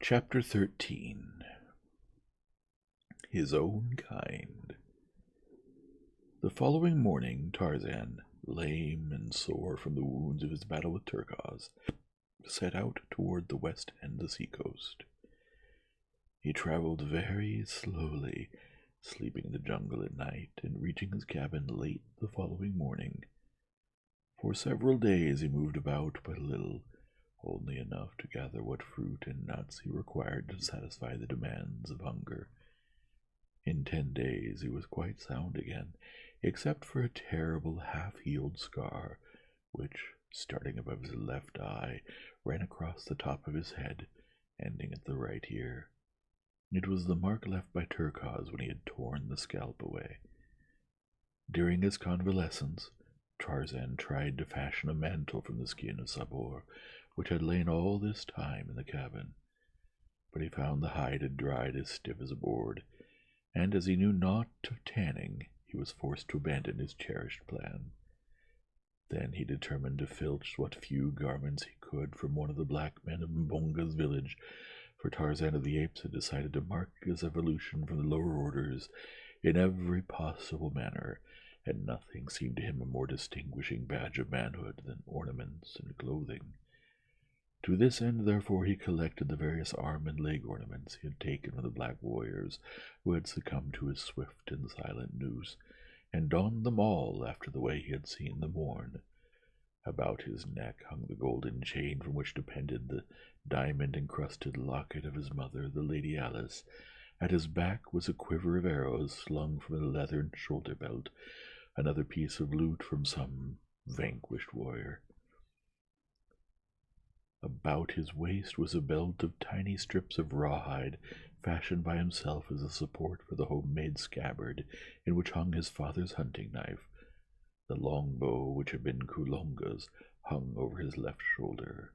Chapter 13. His Own Kind. The following morning, Tarzan, lame and sore from the wounds of his battle with Turcos, set out toward the west end of the seacoast. He traveled very slowly, sleeping in the jungle at night and reaching his cabin late the following morning. For several days he moved about but little, only enough to gather what fruit and nuts he required to satisfy the demands of hunger. In 10 days he was quite sound again, except for a terrible half-healed scar, which, starting above his left eye, ran across the top of his head, ending at the right ear. It was the mark left by Turcos when he had torn the scalp away. During his convalescence, Tarzan tried to fashion a mantle from the skin of Sabor, which had lain all this time in the cabin. But he found the hide had dried as stiff as a board, and as he knew naught of tanning, he was forced to abandon his cherished plan. Then he determined to filch what few garments he could from one of the black men of Mbonga's village, for Tarzan of the Apes had decided to mark his evolution from the lower orders in every possible manner, and nothing seemed to him a more distinguishing badge of manhood than ornaments and clothing. To this end, therefore, he collected the various arm and leg ornaments he had taken from the black warriors who had succumbed to his swift and silent noose, and donned them all after the way he had seen them worn. About his neck hung the golden chain from which depended the diamond-encrusted locket of his mother, the Lady Alice. At his back was a quiver of arrows slung from a leathern shoulder-belt, another piece of loot from some vanquished warrior. About his waist was a belt of tiny strips of rawhide, fashioned by himself as a support for the homemade scabbard in which hung his father's hunting knife. The long bow, which had been Kulonga's, hung over his left shoulder.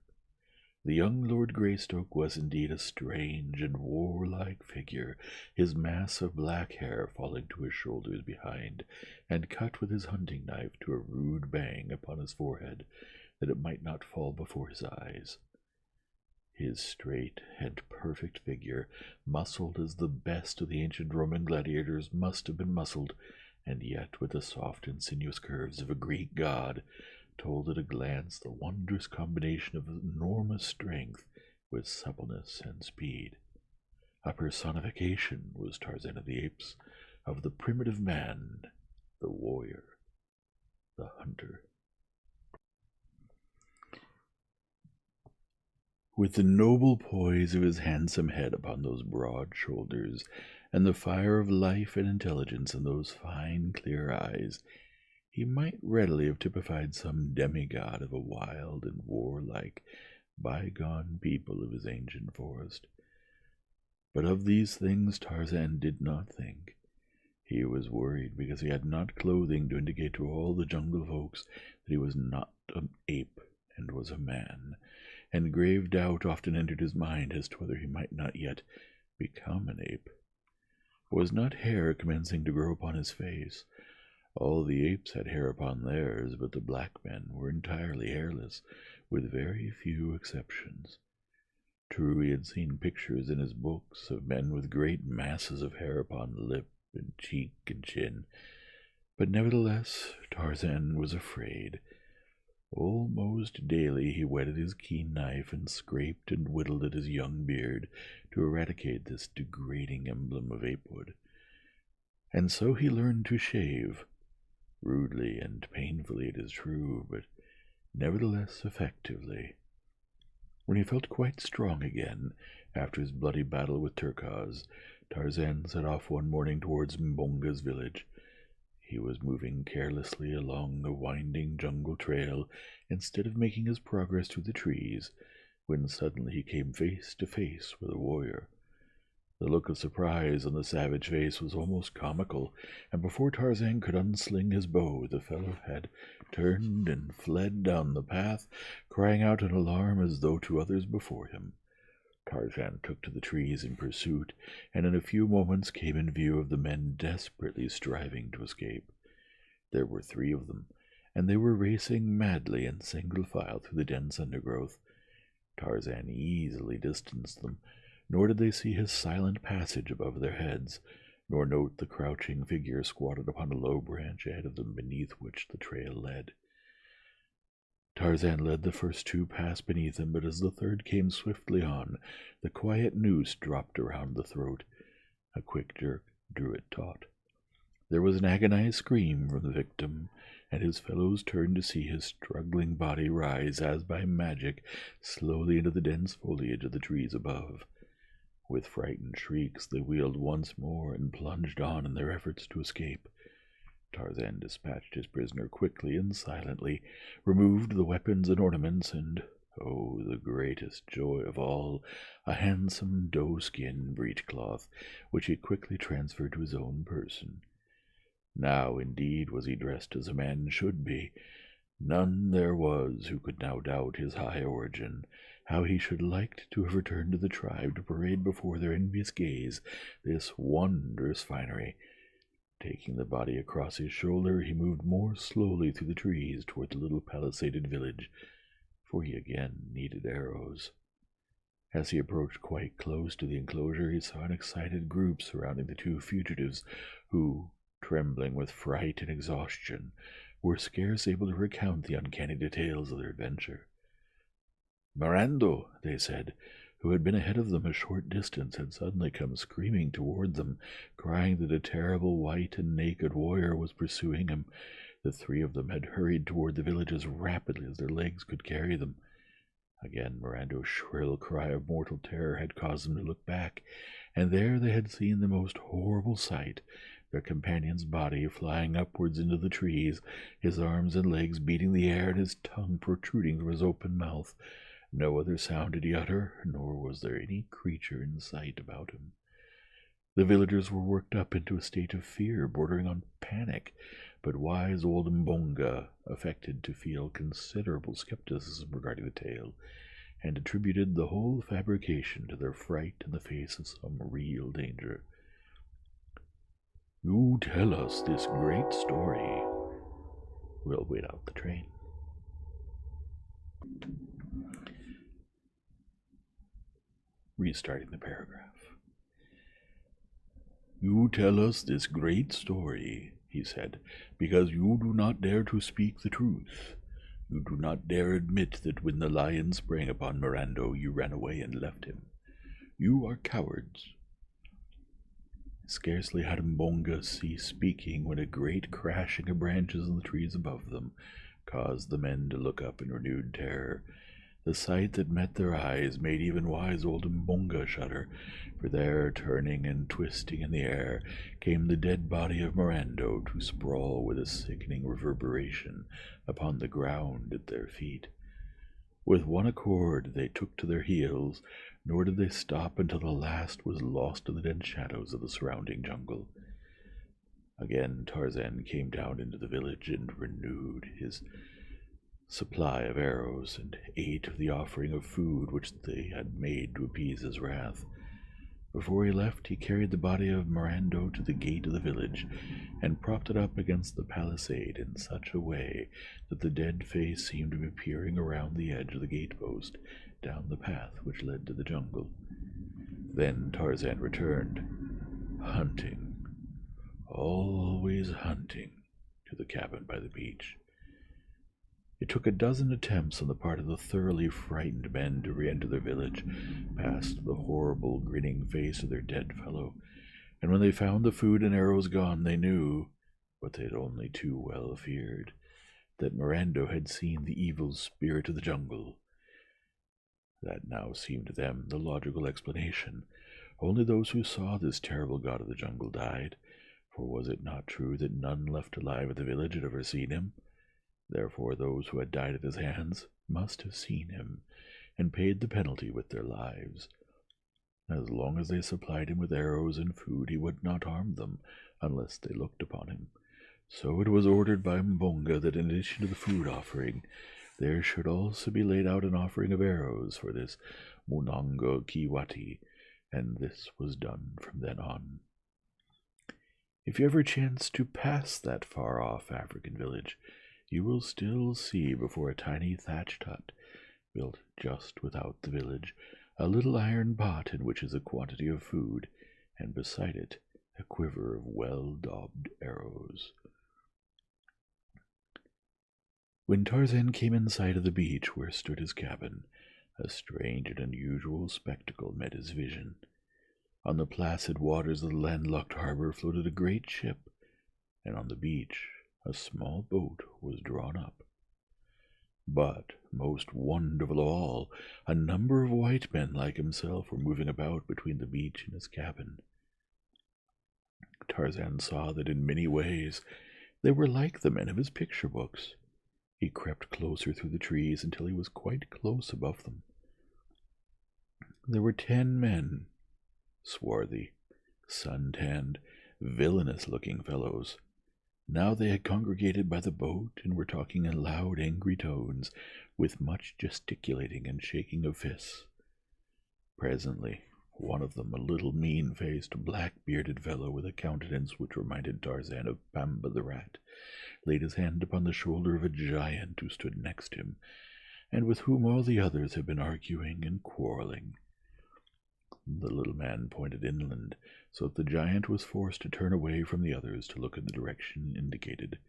The young Lord Greystoke was indeed a strange and warlike figure, his mass of black hair falling to his shoulders behind, and cut with his hunting knife to a rude bang upon his forehead, that it might not fall before his eyes. His straight and perfect figure, muscled as the best of the ancient Roman gladiators must have been muscled, and yet with the soft and sinuous curves of a Greek god, told at a glance the wondrous combination of enormous strength with suppleness and speed. A personification was Tarzan of the Apes, of the primitive man, the warrior, the hunter. With the noble poise of his handsome head upon those broad shoulders, and the fire of life and intelligence in those fine, clear eyes, he might readily have typified some demigod of a wild and warlike, bygone people of his ancient forest. But of these things Tarzan did not think. He was worried because he had not clothing to indicate to all the jungle folks that he was not an ape and was a man, and grave doubt often entered his mind as to whether he might not yet become an ape. Was not hair commencing to grow upon his face? All the apes had hair upon theirs, but the black men were entirely hairless, with very few exceptions. True, he had seen pictures in his books of men with great masses of hair upon lip and cheek and chin, but nevertheless Tarzan was afraid. Almost daily he whetted his keen knife and scraped and whittled at his young beard to eradicate this degrading emblem of apehood. And so he learned to shave, rudely and painfully it is true, but nevertheless effectively. When he felt quite strong again, after his bloody battle with Turcos, Tarzan set off one morning towards Mbonga's village. He was moving carelessly along the winding jungle trail instead of making his progress through the trees, when suddenly he came face to face with a warrior. The look of surprise on the savage face was almost comical, and before Tarzan could unsling his bow, the fellow had turned and fled down the path, crying out in alarm as though to others before him. Tarzan took to the trees in pursuit, and in a few moments came in view of the men desperately striving to escape. There were 3 of them, and they were racing madly in single file through the dense undergrowth. Tarzan easily distanced them, nor did they see his silent passage above their heads, nor note the crouching figure squatted upon a low branch ahead of them beneath which the trail led. Tarzan led the first two past beneath him, but as the third came swiftly on, the quiet noose dropped around the throat. A quick jerk drew it taut. There was an agonized scream from the victim, and his fellows turned to see his struggling body rise, as by magic, slowly into the dense foliage of the trees above. With frightened shrieks, they wheeled once more and plunged on in their efforts to escape. Tarzan dispatched his prisoner quickly and silently, removed the weapons and ornaments, and, oh, the greatest joy of all, a handsome doe-skin breechcloth, which he quickly transferred to his own person. Now, indeed, was he dressed as a man should be. None there was who could now doubt his high origin, how he should like to have returned to the tribe to parade before their envious gaze this wondrous finery. Taking the body across his shoulder, he moved more slowly through the trees toward the little palisaded village, for he again needed arrows. As he approached quite close to the enclosure, he saw an excited group surrounding the two fugitives, who, trembling with fright and exhaustion, were scarce able to recount the uncanny details of their adventure. "Mirando," they said, who had been ahead of them a short distance, had suddenly come screaming toward them, crying that a terrible white and naked warrior was pursuing him. The three of them had hurried toward the village as rapidly as their legs could carry them. Again Mirando's shrill cry of mortal terror had caused them to look back, and there they had seen the most horrible sight, their companion's body flying upwards into the trees, his arms and legs beating the air, and his tongue protruding from his open mouth. No other sound did he utter, nor was there any creature in sight about him. The villagers were worked up into a state of fear bordering on panic, but wise old Mbonga affected to feel considerable skepticism regarding the tale, and attributed the whole fabrication to their fright in the face of some real danger. "You tell us this great story. We'll wait out the train." Restarting the paragraph. "You tell us this great story," he said, "because you do not dare to speak the truth. You do not dare admit that when the lion sprang upon Mirando, you ran away and left him. You are cowards." Scarcely had Mbonga ceased speaking when a great crashing of branches in the trees above them caused the men to look up in renewed terror. The sight that met their eyes made even wise old Mbonga shudder, for there, turning and twisting in the air, came the dead body of Mirando to sprawl with a sickening reverberation upon the ground at their feet. With one accord they took to their heels, nor did they stop until the last was lost in the dense shadows of the surrounding jungle. Again Tarzan came down into the village and renewed his supply of arrows, and ate of the offering of food which they had made to appease his wrath. Before he left, he carried the body of Mirando to the gate of the village, and propped it up against the palisade in such a way that the dead face seemed to be peering around the edge of the gatepost down the path which led to the jungle. Then Tarzan returned, hunting, always hunting, to the cabin by the beach. It took a dozen attempts on the part of the thoroughly frightened men to re-enter their village, past the horrible grinning face of their dead fellow, and when they found the food and arrows gone, they knew, what they had only too well feared, that Mirando had seen the evil spirit of the jungle. That now seemed to them the logical explanation. Only those who saw this terrible god of the jungle died, for was it not true that none left alive at the village had ever seen him? Therefore those who had died at his hands must have seen him, and paid the penalty with their lives. As long as they supplied him with arrows and food, he would not harm them, unless they looked upon him. So it was ordered by Mbonga that in addition to the food offering, there should also be laid out an offering of arrows for this Munongo Kiwati, and this was done from then on. If you ever chance to pass that far-off African village, you will still see before a tiny thatched hut, built just without the village, a little iron pot in which is a quantity of food, and beside it a quiver of well-daubed arrows. When Tarzan came in sight of the beach where stood his cabin, a strange and unusual spectacle met his vision. On the placid waters of the landlocked harbor floated a great ship, and on the beach a small boat was drawn up. But, most wonderful of all, a number of white men like himself were moving about between the beach and his cabin. Tarzan saw that in many ways they were like the men of his picture books. He crept closer through the trees until he was quite close above them. There were 10 men, swarthy, sun-tanned, villainous-looking fellows. Now they had congregated by the boat and were talking in loud, angry tones, with much gesticulating and shaking of fists. Presently, one of them, a little mean-faced, black-bearded fellow with a countenance which reminded Tarzan of Pamba the rat, laid his hand upon the shoulder of a giant who stood next him, and with whom all the others had been arguing and quarreling. The little man pointed inland, so that the giant was forced to turn away from the others to look in the direction indicated.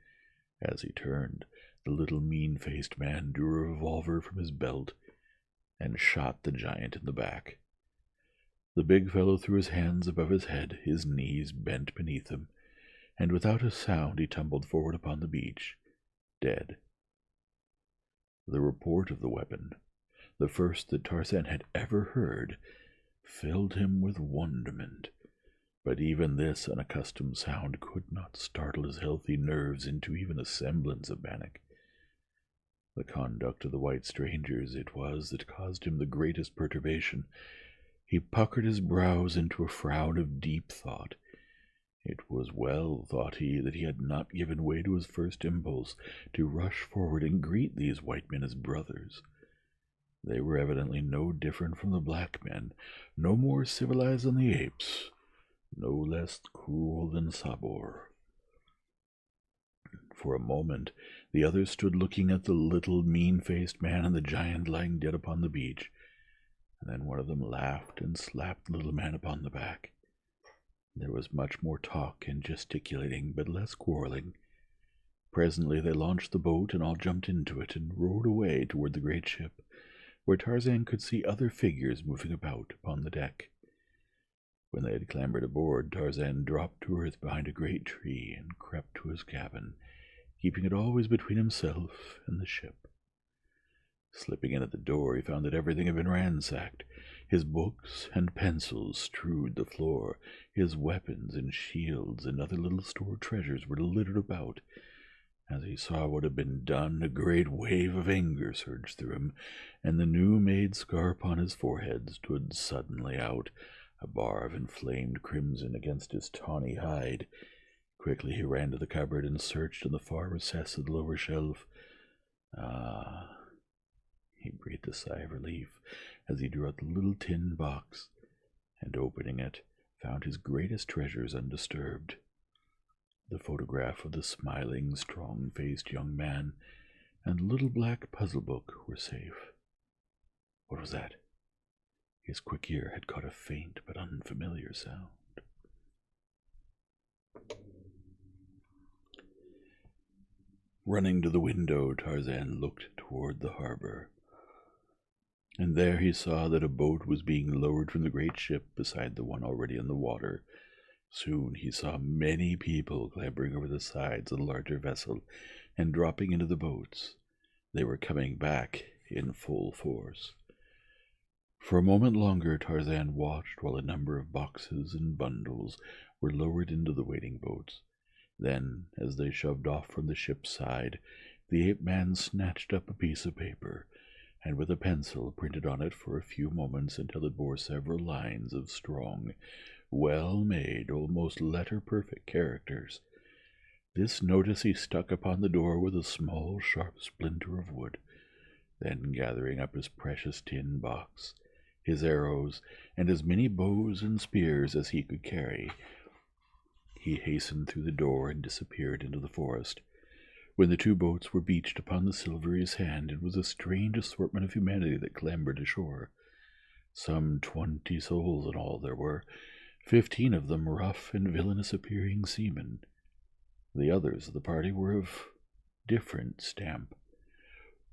As he turned, the little mean-faced man drew a revolver from his belt and shot the giant in the back. The big fellow threw his hands above his head, his knees bent beneath him, and without a sound he tumbled forward upon the beach, dead. The report of the weapon, the first that Tarzan had ever heard, filled him with wonderment, but even this unaccustomed sound could not startle his healthy nerves into even a semblance of panic. The conduct of the white strangers it was that caused him the greatest perturbation. He puckered his brows into a frown of deep thought. It was well, thought he, that he had not given way to his first impulse to rush forward and greet these white men as brothers. They were evidently no different from the black men, no more civilized than the apes, no less cruel than Sabor. For a moment the others stood looking at the little mean-faced man and the giant lying dead upon the beach, and then one of them laughed and slapped the little man upon the back. There was much more talk and gesticulating, but less quarreling. Presently they launched the boat, and all jumped into it and rowed away toward the great ship, where Tarzan could see other figures moving about upon the deck. When they had clambered aboard, Tarzan dropped to earth behind a great tree and crept to his cabin, keeping it always between himself and the ship. Slipping in at the door, he found that everything had been ransacked. His books and pencils strewed the floor. His weapons and shields and other little stored treasures were littered about. As he saw what had been done, a great wave of anger surged through him, and the new-made scar upon his forehead stood suddenly out, a bar of inflamed crimson against his tawny hide. Quickly he ran to the cupboard and searched in the far recess of the lower shelf. He breathed a sigh of relief as he drew out the little tin box, and opening it, found his greatest treasures undisturbed. The photograph of the smiling, strong-faced young man and the little black puzzle book were safe. What was that? His quick ear had caught a faint but unfamiliar sound. Running to the window, Tarzan looked toward the harbor, and there he saw that a boat was being lowered from the great ship beside the one already in the water. Soon he saw many people clambering over the sides of the larger vessel and dropping into the boats. They were coming back in full force. For a moment longer Tarzan watched while a number of boxes and bundles were lowered into the waiting boats. Then, as they shoved off from the ship's side, the ape-man snatched up a piece of paper, and with a pencil printed on it for a few moments until it bore several lines of strong, well-made, almost letter-perfect characters. This notice he stuck upon the door with a small, sharp splinter of wood. Then, gathering up his precious tin box, his arrows, and as many bows and spears as he could carry, he hastened through the door and disappeared into the forest. When the two boats were beached upon the silvery sand, it was a strange assortment of humanity that clambered ashore. Some 20 souls in all there were, 15 of them rough and villainous-appearing seamen. The others of the party were of different stamp.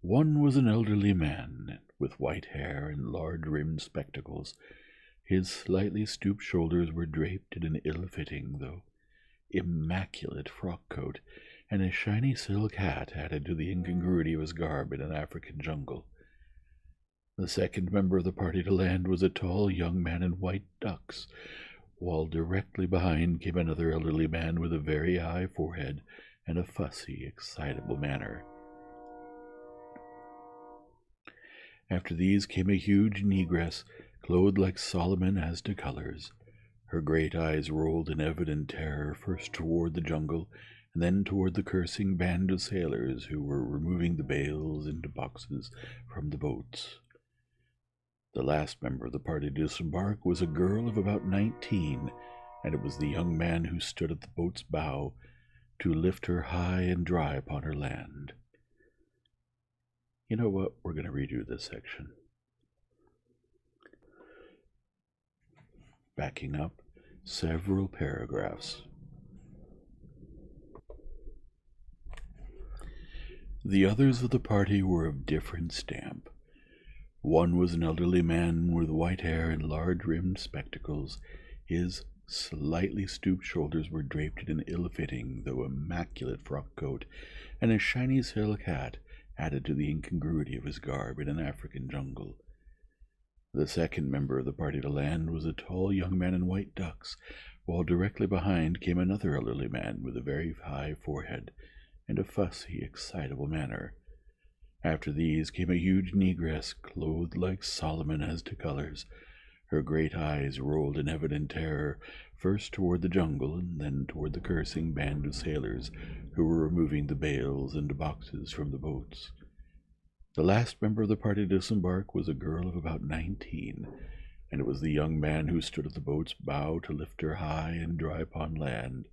One was an elderly man, with white hair and large-rimmed spectacles. His slightly stooped shoulders were draped in an ill-fitting, though immaculate frock-coat, and a shiny silk hat added to the incongruity of his garb in an African jungle. The second member of the party to land was a tall young man in white ducks, while directly behind came another elderly man with a very high forehead and a fussy, excitable manner. After these came a huge negress, clothed like Solomon as to colors. Her great eyes rolled in evident terror, first toward the jungle, and then toward the cursing band of sailors who were removing the bales into boxes from the boats. The last member of the party to disembark was a girl of about 19, and it was the young man who stood at the boat's bow to lift her high and dry upon her land. You know what? We're going to redo this section. Backing up several paragraphs. The others of the party were of different stamp. One was an elderly man with white hair and large-rimmed spectacles. His slightly stooped shoulders were draped in an ill-fitting, though immaculate frock-coat, and a shiny silk hat added to the incongruity of his garb in an African jungle. The second member of the party to land was a tall young man in white ducks, while directly behind came another elderly man with a very high forehead and a fussy, excitable manner. After these came a huge negress, clothed like Solomon as to colors. Her great eyes rolled in evident terror, first toward the jungle and then toward the cursing band of sailors who were removing the bales into boxes from the boats. The last member of the party to disembark was a girl of about 19, and it was the young man who stood at the boat's bow to lift her high and dry upon land.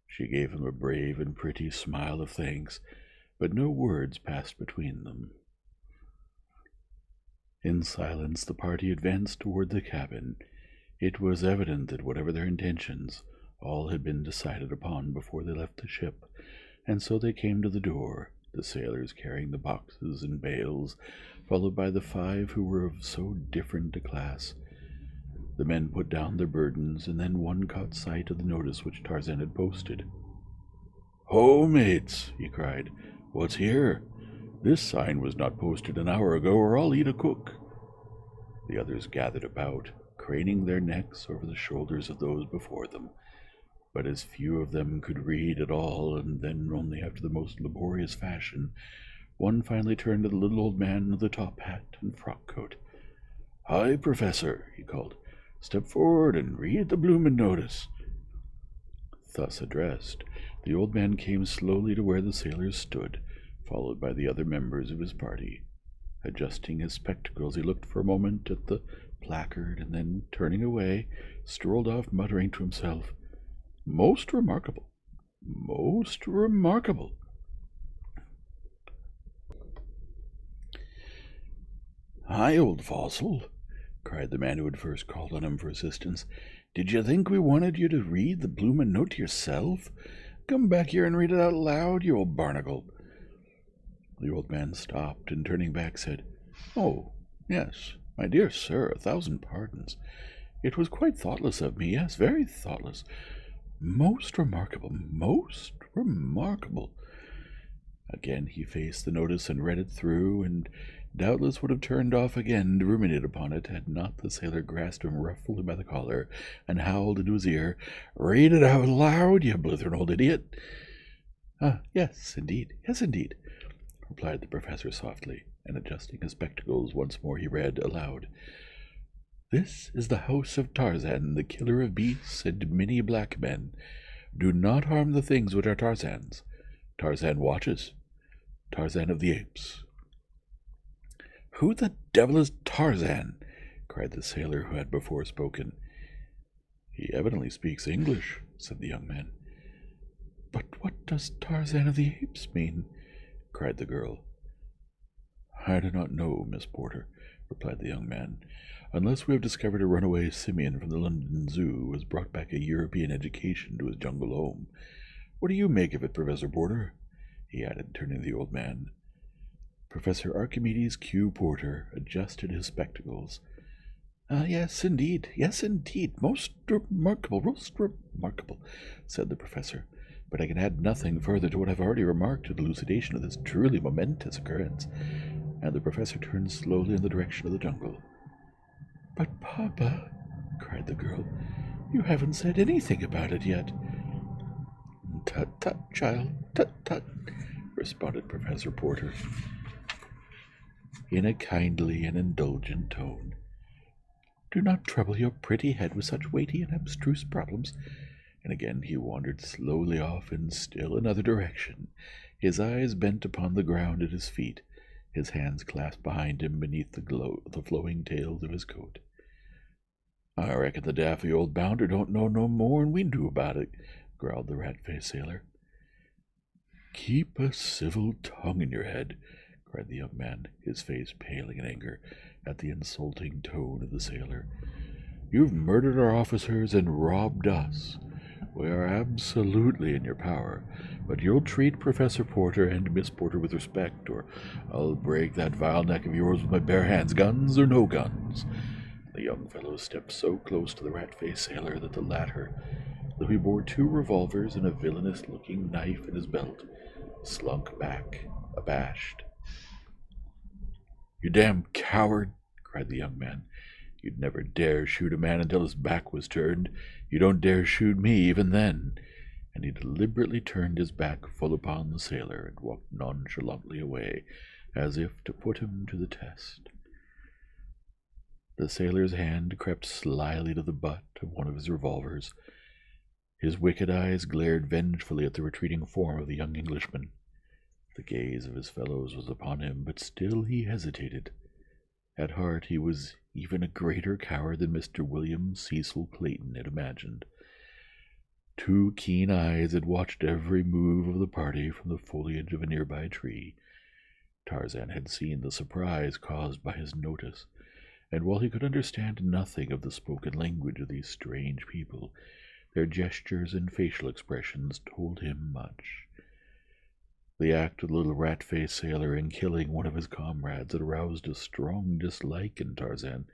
She gave him a brave and pretty smile of thanks, but no words passed between them. In silence the party advanced toward the cabin. It was evident that whatever their intentions, all had been decided upon before they left the ship, and so they came to the door, the sailors carrying the boxes and bales, followed by the 5 who were of so different a class. The men put down their burdens, and then one caught sight of the notice which Tarzan had posted. "Ho, mates!" he cried. "What's here? This sign was not posted an hour ago, or I'll eat a cook." The others gathered about, craning their necks over the shoulders of those before them, but as few of them could read at all, and then only after the most laborious fashion, one finally turned to the little old man with the top hat and frock-coat. "Hi, Professor," he called. "Step forward and read the bloomin' notice." Thus addressed, the old man came slowly to where the sailors stood, followed by the other members of his party. Adjusting his spectacles, he looked for a moment at the placard, and then, turning away, strolled off, muttering to himself, "Most remarkable, most remarkable." "Hi, old fossil," cried the man who had first called on him for assistance. "Did you think we wanted you to read the bloomin' note yourself? Come back here and read it out loud, you old barnacle." The old man stopped, and turning back said, "Oh, yes, my dear sir, 1,000 pardons. It was quite thoughtless of me, yes, very thoughtless. Most remarkable, most remarkable." Again he faced the notice and read it through, and doubtless would have turned off again to ruminate upon it, had not the sailor grasped him roughly by the collar and howled into his ear, "Read it out loud, you blithering old idiot." Yes, indeed, replied the professor softly, and adjusting his spectacles once more he read aloud. "This is the house of Tarzan, the killer of beasts and many black men. Do not harm the things which are Tarzan's. Tarzan watches. Tarzan of the Apes." "Who the devil is Tarzan?" cried the sailor who had before spoken. "He evidently speaks English," said the young man. "But what does Tarzan of the Apes mean?" cried the girl. "I do not know, Miss Porter," replied the young man, "unless we have discovered a runaway simian from the London Zoo who has brought back a European education to his jungle home. What do you make of it, Professor Porter?" he added, turning to the old man. Professor Archimedes Q. Porter adjusted his spectacles. Yes, indeed. Most remarkable, said the professor. But I can add nothing further to what I've already remarked to the elucidation of this truly momentous occurrence. And the professor turned slowly in the direction of the jungle. "But, Papa," cried the girl, "you haven't said anything about it yet." "Tut, child, tut," responded Professor Porter, in a kindly and indulgent tone. "Do not trouble your pretty head with such weighty and abstruse problems." And again he wandered slowly off in still another direction, his eyes bent upon the ground at his feet, his hands clasped behind him beneath the flowing tails of his coat. "I reckon the daffy old bounder don't know no more'n we do about it," growled the rat-faced sailor. "Keep a civil tongue in your head," cried the young man, his face paling in anger at the insulting tone of the sailor. "You've murdered our officers and robbed us. We are absolutely in your power, but you'll treat Professor Porter and Miss Porter with respect, or I'll break that vile neck of yours with my bare hands, guns or no guns." The young fellow stepped so close to the rat-faced sailor that the latter, though he bore 2 revolvers and a villainous-looking knife in his belt, slunk back, abashed. "You damn coward!" cried the young man. "You'd never dare shoot a man until his back was turned. You don't dare shoot me even then." And he deliberately turned his back full upon the sailor and walked nonchalantly away, as if to put him to the test. The sailor's hand crept slyly to the butt of one of his revolvers. His wicked eyes glared vengefully at the retreating form of the young Englishman. The gaze of his fellows was upon him, but still he hesitated. At heart he was even a greater coward than Mr. William Cecil Clayton had imagined. 2 keen eyes had watched every move of the party from the foliage of a nearby tree. Tarzan had seen the surprise caused by his notice, and while he could understand nothing of the spoken language of these strange people, their gestures and facial expressions told him much. The act of the little rat-faced sailor in killing one of his comrades had aroused a strong dislike in Tarzan,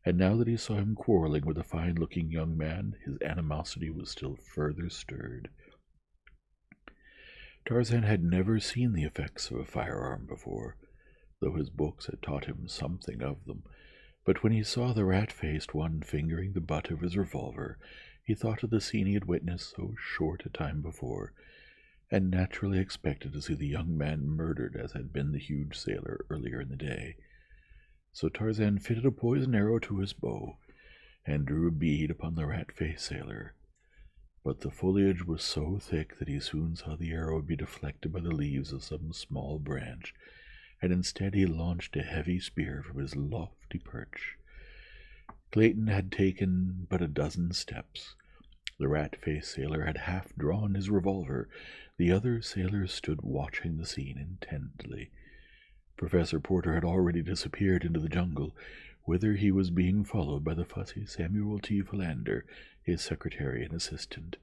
and now that he saw him quarreling with a fine-looking young man, his animosity was still further stirred. Tarzan had never seen the effects of a firearm before, though his books had taught him something of them, but when he saw the rat-faced one fingering the butt of his revolver, he thought of the scene he had witnessed so short a time before, and naturally expected to see the young man murdered as had been the huge sailor earlier in the day. So Tarzan fitted a poisoned arrow to his bow, and drew a bead upon the rat-faced sailor. But the foliage was so thick that he soon saw the arrow would be deflected by the leaves of some small branch, and instead he launched a heavy spear from his lofty perch. Clayton had taken but a dozen steps. The rat-faced sailor had half drawn his revolver. The other sailors stood watching the scene intently. Professor Porter had already disappeared into the jungle, whither he was being followed by the fussy Samuel T. Philander, his secretary and assistant.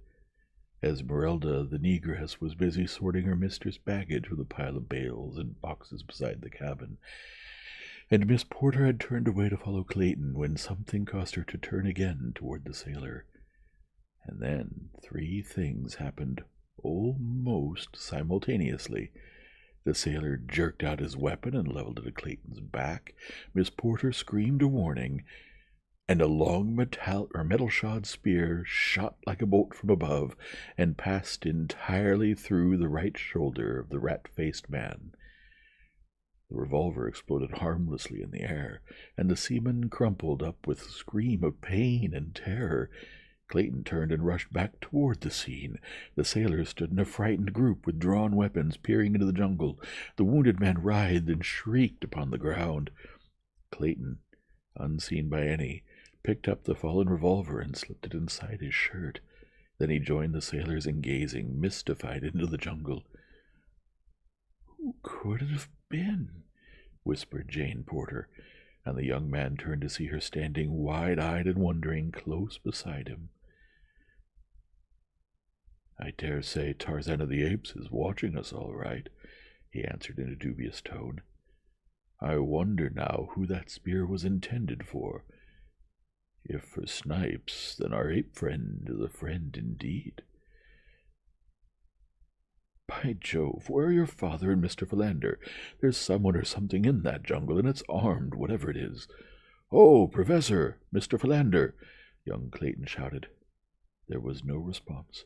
Esmeralda, the negress, was busy sorting her mistress' baggage from the pile of bales and boxes beside the cabin, and Miss Porter had turned away to follow Clayton when something caused her to turn again toward the sailor. And then 3 things happened almost simultaneously. The sailor jerked out his weapon and leveled it at Clayton's back. Miss Porter screamed a warning, and a long metal-shod spear shot like a bolt from above and passed entirely through the right shoulder of the rat-faced man. The revolver exploded harmlessly in the air, and the seaman crumpled up with a scream of pain and terror. Clayton turned and rushed back toward the scene. The sailors stood in a frightened group with drawn weapons, peering into the jungle. The wounded man writhed and shrieked upon the ground. Clayton, unseen by any, picked up the fallen revolver and slipped it inside his shirt. Then he joined the sailors in gazing, mystified, into the jungle. "Who could it have been?" whispered Jane Porter. and the young man turned to see her standing wide-eyed and wondering close beside him. "I dare say Tarzan of the Apes is watching us all right," he answered in a dubious tone. "I wonder now who that spear was intended for. If for Snipes, then our ape friend is a friend indeed." "By Jove, where are your father and Mr. Philander? There's someone or something in that jungle, and it's armed, whatever it is." "Oh, Professor! Mr. Philander!" young Clayton shouted. There was no response.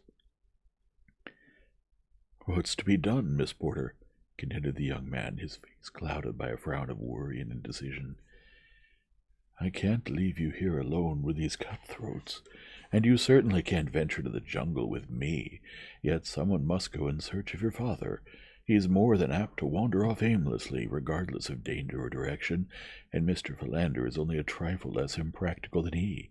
"What's to be done, Miss Porter?" continued the young man, his face clouded by a frown of worry and indecision. "I can't leave you here alone with these cutthroats, and you certainly can't venture to the jungle with me, yet someone must go in search of your father. He is more than apt to wander off aimlessly, regardless of danger or direction, and Mr. Philander is only a trifle less impractical than he.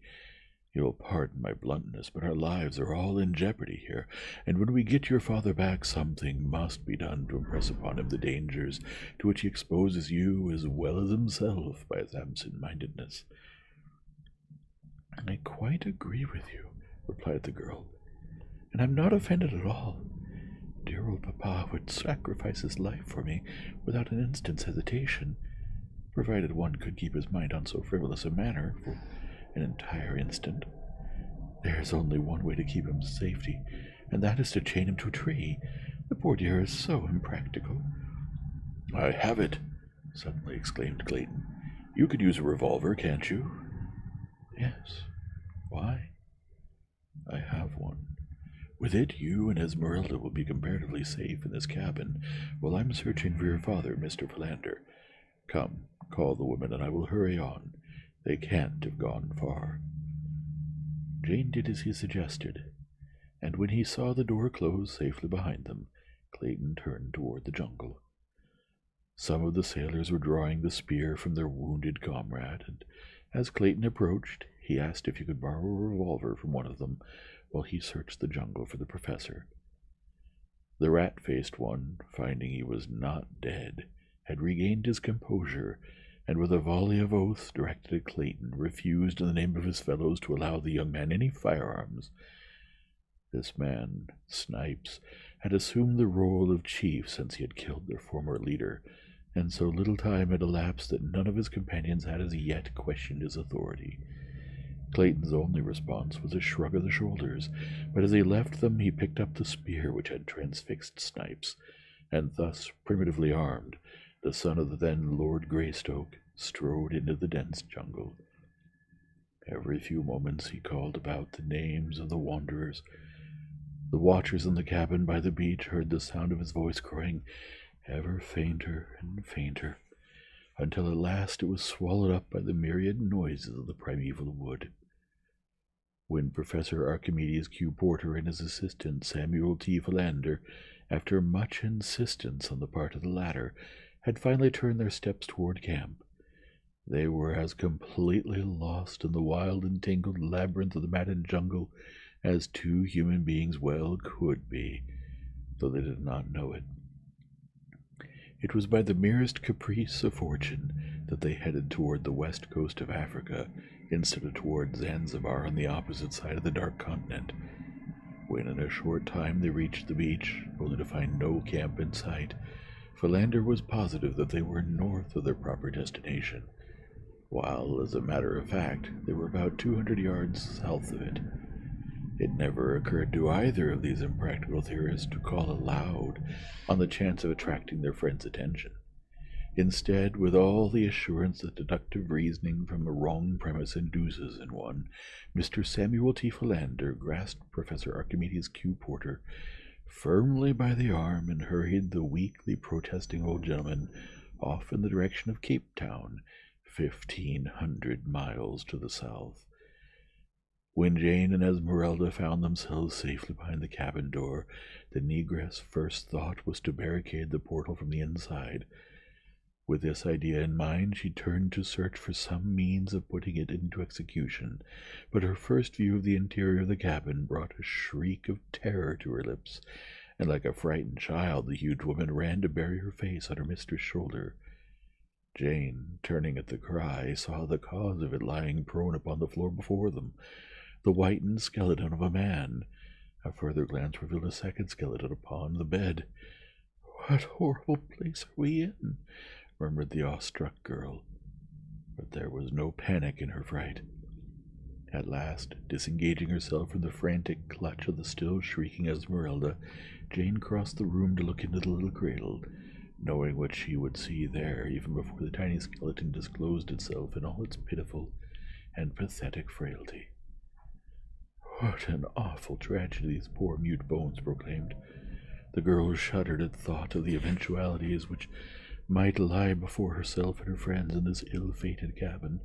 You'll pardon my bluntness, but our lives are all in jeopardy here, and when we get your father back, something must be done to impress upon him the dangers to which he exposes you as well as himself by his absent-mindedness." "I quite agree with you," replied the girl, "and I'm not offended at all. Dear old papa would sacrifice his life for me without an instant's hesitation, provided one could keep his mind on so frivolous a matter for an entire instant. There's only one way to keep him safety, and that is to chain him to a tree. The poor dear is so impractical." "I have it!" suddenly exclaimed Clayton. "You could use a revolver, can't you?" "Yes. Why?" "I have one. With it, you and Esmeralda will be comparatively safe in this cabin, while I'm searching for your father, Mr. Philander. Come, call the women, and I will hurry on. They can't have gone far." Jane did as he suggested, and when he saw the door close safely behind them, Clayton turned toward the jungle. Some of the sailors were drawing the spear from their wounded comrade, and as Clayton approached, he asked if he could borrow a revolver from one of them while he searched the jungle for the professor. The rat-faced one, finding he was not dead, had regained his composure, and with a volley of oaths directed at Clayton, refused in the name of his fellows to allow the young man any firearms. This man, Snipes, had assumed the role of chief since he had killed their former leader, and so little time had elapsed that none of his companions had as yet questioned his authority. Clayton's only response was a shrug of the shoulders, but as he left them he picked up the spear which had transfixed Snipes, and thus, primitively armed, the son of the then Lord Greystoke strode into the dense jungle. Every few moments he called about the names of the wanderers. The watchers in the cabin by the beach heard the sound of his voice growing ever fainter and fainter, until at last it was swallowed up by the myriad noises of the primeval wood. When Professor Archimedes Q. Porter and his assistant Samuel T. Philander, after much insistence on the part of the latter, had finally turned their steps toward camp, they were as completely lost in the wild and tangled labyrinth of the matted jungle as two human beings well could be, though they did not know it. It was by the merest caprice of fortune that they headed toward the west coast of Africa instead of toward Zanzibar on the opposite side of the dark continent. When in a short time they reached the beach, only to find no camp in sight, Philander was positive that they were north of their proper destination, while, as a matter of fact, they were about 200 yards south of it. It never occurred to either of these impractical theorists to call aloud on the chance of attracting their friend's attention. Instead, with all the assurance that deductive reasoning from a wrong premise induces in one, Mr. Samuel T. Philander grasped Professor Archimedes Q. Porter firmly by the arm and hurried the weakly protesting old gentleman off in the direction of Cape Town, 1,500 miles to the south. When Jane and Esmeralda found themselves safely behind the cabin door, the negress' first thought was to barricade the portal from the inside. With this idea in mind, she turned to search for some means of putting it into execution, but her first view of the interior of the cabin brought a shriek of terror to her lips, and like a frightened child the huge woman ran to bury her face on her mistress' shoulder. Jane, turning at the cry, saw the cause of it lying prone upon the floor before them, the whitened skeleton of a man. A further glance revealed a second skeleton upon the bed. "What horrible place are we in?" murmured the awestruck girl. But there was no panic in her fright. At last, disengaging herself from the frantic clutch of the still shrieking Esmeralda, Jane crossed the room to look into the little cradle, knowing what she would see there even before the tiny skeleton disclosed itself in all its pitiful and pathetic frailty. "What an awful tragedy!" these poor mute bones proclaimed. The girl shuddered at thought of the eventualities which might lie before herself and her friends in this ill-fated cabin,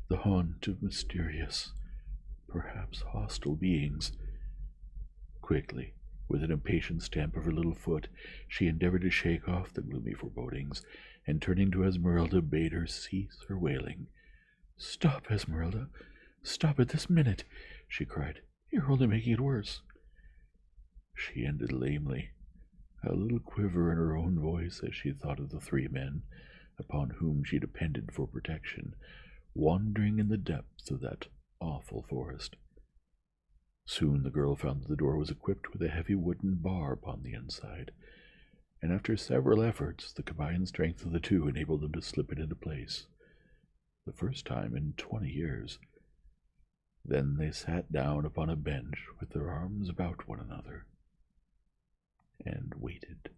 the haunt of mysterious, perhaps hostile beings. Quickly, with an impatient stamp of her little foot, she endeavored to shake off the gloomy forebodings, and turning to Esmeralda, bade her cease her wailing. "Stop, Esmeralda! Stop it this minute!" she cried. "You're only making it worse." She ended lamely, a little quiver in her own voice as she thought of the three men upon whom she depended for protection, wandering in the depths of that awful forest. Soon the girl found that the door was equipped with a heavy wooden bar upon the inside, and after several efforts, the combined strength of the two enabled them to slip it into place, the first time in 20 years. Then they sat down upon a bench with their arms about one another, and waited.